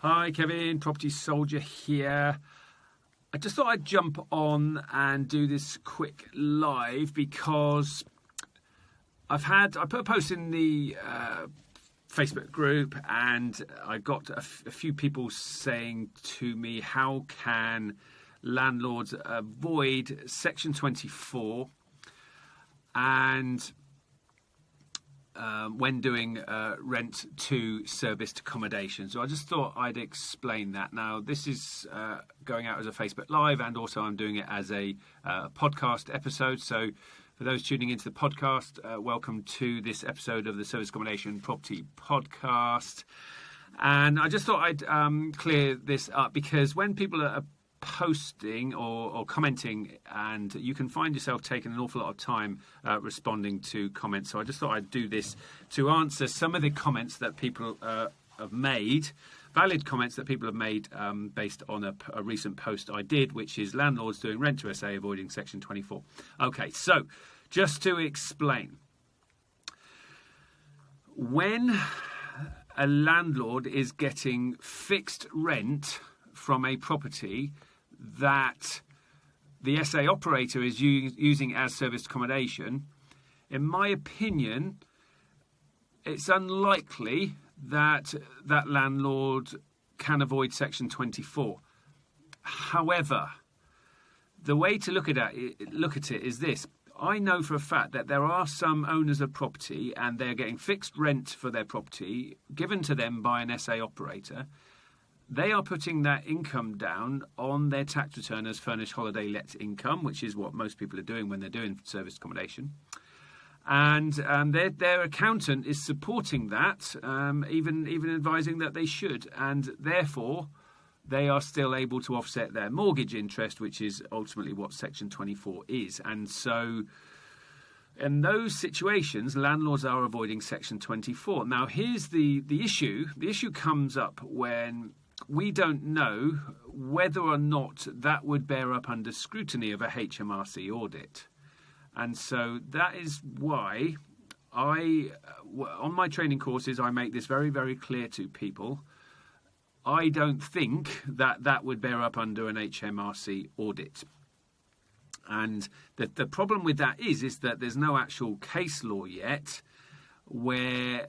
Hi, Kevin, Property Soldier here. I just thought I'd jump on and do this quick live because I put a post in the Facebook group and I got a few people saying to me, how can landlords avoid Section 24 and when doing rent to serviced accommodation. So I just thought I'd explain that. Now, this is going out as a Facebook Live, and also I'm doing it as a podcast episode. So for those tuning into the podcast, welcome to this episode of the Serviced Accommodation Property Podcast. And I just thought I'd clear this up because when people are posting or commenting, and you can find yourself taking an awful lot of time responding to comments. So I just thought I'd do this to answer some of the comments that people have made, valid comments that people have made based on a recent post I did, which is landlords doing rent to SA avoiding Section 24. Okay, so just to explain, when a landlord is getting fixed rent from a property that the SA operator is using as serviced accommodation, in my opinion, it's unlikely that that landlord can avoid Section 24. However, the way to look at it is this. I know for a fact that there are some owners of property and they're getting fixed rent for their property given to them by an SA operator. They are putting that income down on their tax return as furnished holiday let income, which is what most people are doing when they're doing serviced accommodation. And their accountant is supporting that, even advising that they should. And therefore, they are still able to offset their mortgage interest, which is ultimately what Section 24 is. And so in those situations, landlords are avoiding Section 24. Now, here's the issue. The issue comes up when we don't know whether or not that would bear up under scrutiny of a HMRC audit. And so that is why on my training courses, I make this very, very clear to people. I don't think that would bear up under an HMRC audit. And the problem with that is that there's no actual case law yet where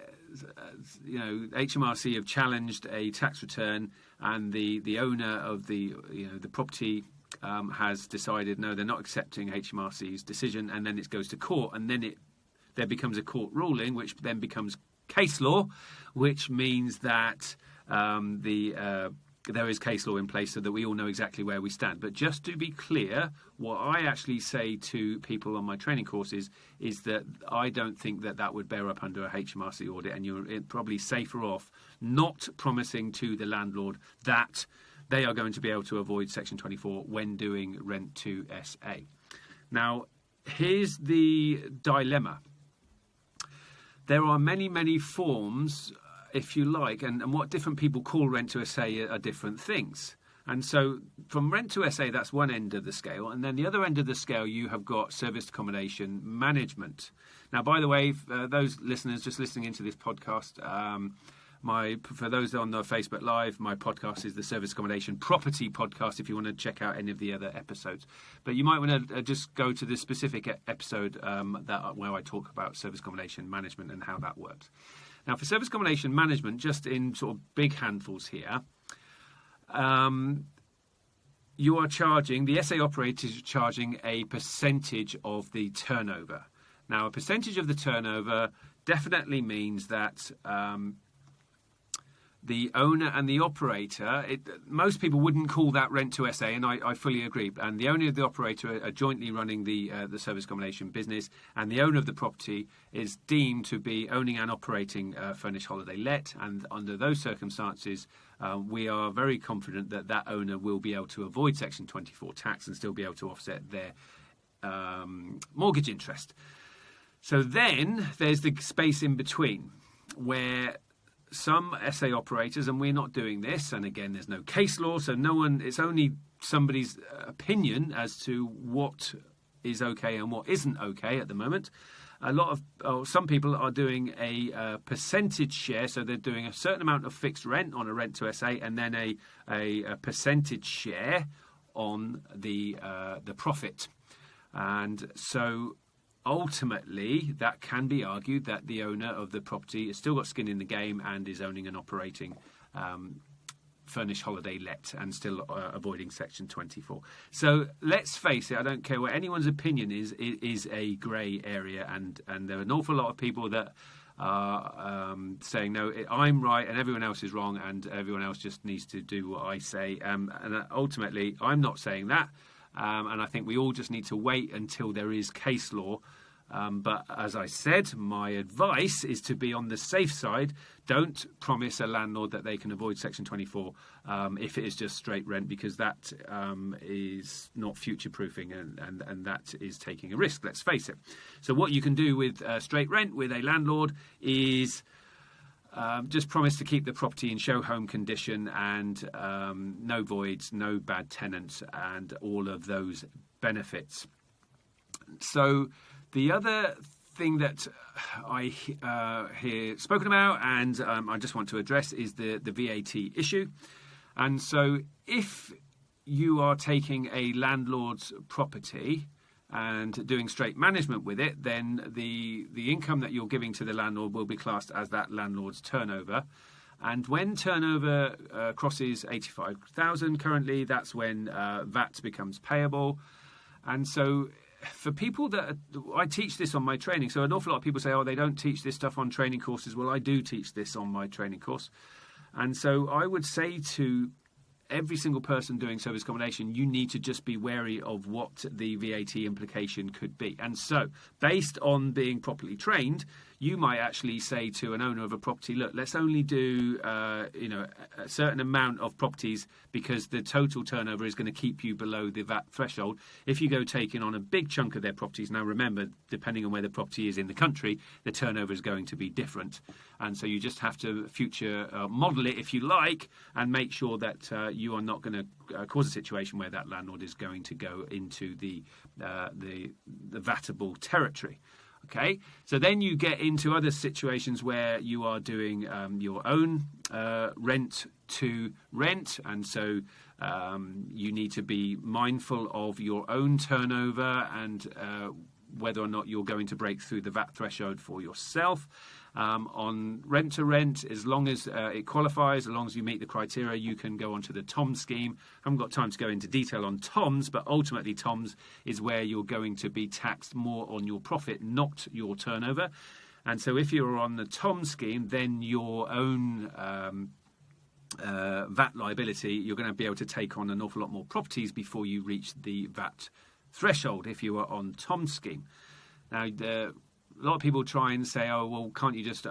HMRC have challenged a tax return and the owner of the property has decided no, they're not accepting HMRC's decision, and then it goes to court, and then there becomes a court ruling, which then becomes case law, which means that there is case law in place so that we all know exactly where we stand. But just to be clear, what I actually say to people on my training courses is that I don't think that would bear up under a HMRC audit, and you're probably safer off not promising to the landlord that they are going to be able to avoid Section 24 when doing rent to SA. Now, here's the dilemma. There are many, many forms, if you like, and what different people call rent to SA are different things. And so from rent to SA, that's one end of the scale. And then the other end of the scale, you have got serviced accommodation management. Now, by the way, those listeners just listening into this podcast, for those on the Facebook Live, my podcast is the Serviced Accommodation Property Podcast if you want to check out any of the other episodes. But you might want to just go to the specific episode where I talk about serviced accommodation management and how that works. Now, for serviced accommodation management, just in sort of big handfuls here, you are charging, the SA operator is charging a percentage of the turnover. Now, a percentage of the turnover definitely means that the owner and the operator, most people wouldn't call that rent to SA, and I fully agree. And the owner and the operator are jointly running the service accommodation business, and the owner of the property is deemed to be owning and operating furnished holiday let. And under those circumstances, we are very confident that owner will be able to avoid Section 24 tax and still be able to offset their mortgage interest. So then there's the space in between where some SA operators, and we're not doing this, and again, there's no case law, so it's only somebody's opinion as to what is okay and what isn't okay at the moment. some people are doing a percentage share, so they're doing a certain amount of fixed rent on a rent to SA, and then a percentage share on the profit. And so ultimately, that can be argued that the owner of the property has still got skin in the game and is owning and operating furnished holiday let and still avoiding Section 24. So let's face it, I don't care what anyone's opinion is, it is a grey area, and there are an awful lot of people that are saying, no, I'm right and everyone else is wrong and everyone else just needs to do what I say. And ultimately, I'm not saying that. And I think we all just need to wait until there is case law. But as I said, my advice is to be on the safe side. Don't promise a landlord that they can avoid Section 24 if it is just straight rent, because that is not future-proofing and that is taking a risk, let's face it. So what you can do with straight rent with a landlord is just promise to keep the property in show home condition and no voids, no bad tenants, and all of those benefits. So the other thing that I hear spoken about and I just want to address is the VAT issue. And so if you are taking a landlord's property and doing straight management with it, then the income that you're giving to the landlord will be classed as that landlord's turnover. And when turnover crosses 85,000 currently, that's when VAT becomes payable. And so for people I teach this on my training. So an awful lot of people say, oh, they don't teach this stuff on training courses. Well, I do teach this on my training course. And so I would say to every single person doing service accommodation, you need to just be wary of what the VAT implication could be. And so based on being properly trained, you might actually say to an owner of a property, look, let's only do a certain amount of properties because the total turnover is going to keep you below the VAT threshold. If you go taking on a big chunk of their properties, now remember, depending on where the property is in the country, the turnover is going to be different. And so you just have to future model it, if you like, and make sure that you are not going to cause a situation where that landlord is going to go into the VAT-able territory. Okay, so then you get into other situations where you are doing your own rent to rent, and so you need to be mindful of your own turnover and whether or not you're going to break through the VAT threshold for yourself. On rent to rent, as long as it qualifies, as long as you meet the criteria, you can go onto the TOMS scheme. I haven't got time to go into detail on TOMS, but ultimately TOMS is where you're going to be taxed more on your profit, not your turnover. And so if you're on the TOMS scheme, then your own VAT liability, you're going to be able to take on an awful lot more properties before you reach the VAT threshold if you are on TOMS scheme. Now, a lot of people try and say, oh, well, can't you just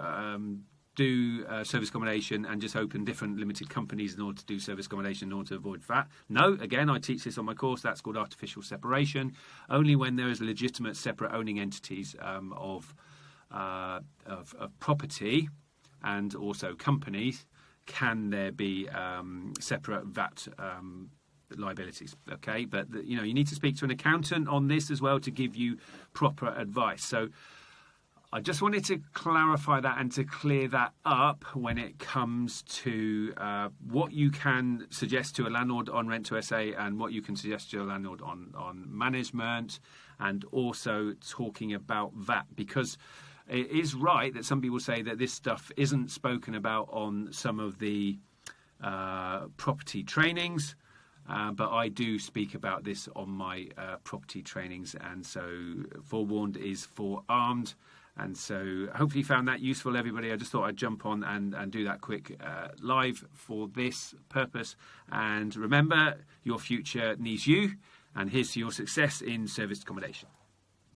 do service accommodation and just open different limited companies in order to do service accommodation in order to avoid VAT? No, again, I teach this on my course. That's called artificial separation. Only when there is legitimate separate owning entities of property and also companies can there be separate VAT liabilities. Okay, but you need to speak to an accountant on this as well to give you proper advice. So I just wanted to clarify that and to clear that up when it comes to what you can suggest to a landlord on rent to SA and what you can suggest to a landlord on management, and also talking about VAT, because it is right that some people say that this stuff isn't spoken about on some of the property trainings. But I do speak about this on my property trainings, and so forewarned is forearmed. And so hopefully you found that useful, everybody. I just thought I'd jump on and do that quick live for this purpose. And remember, your future needs you, and here's to your success in serviced accommodation.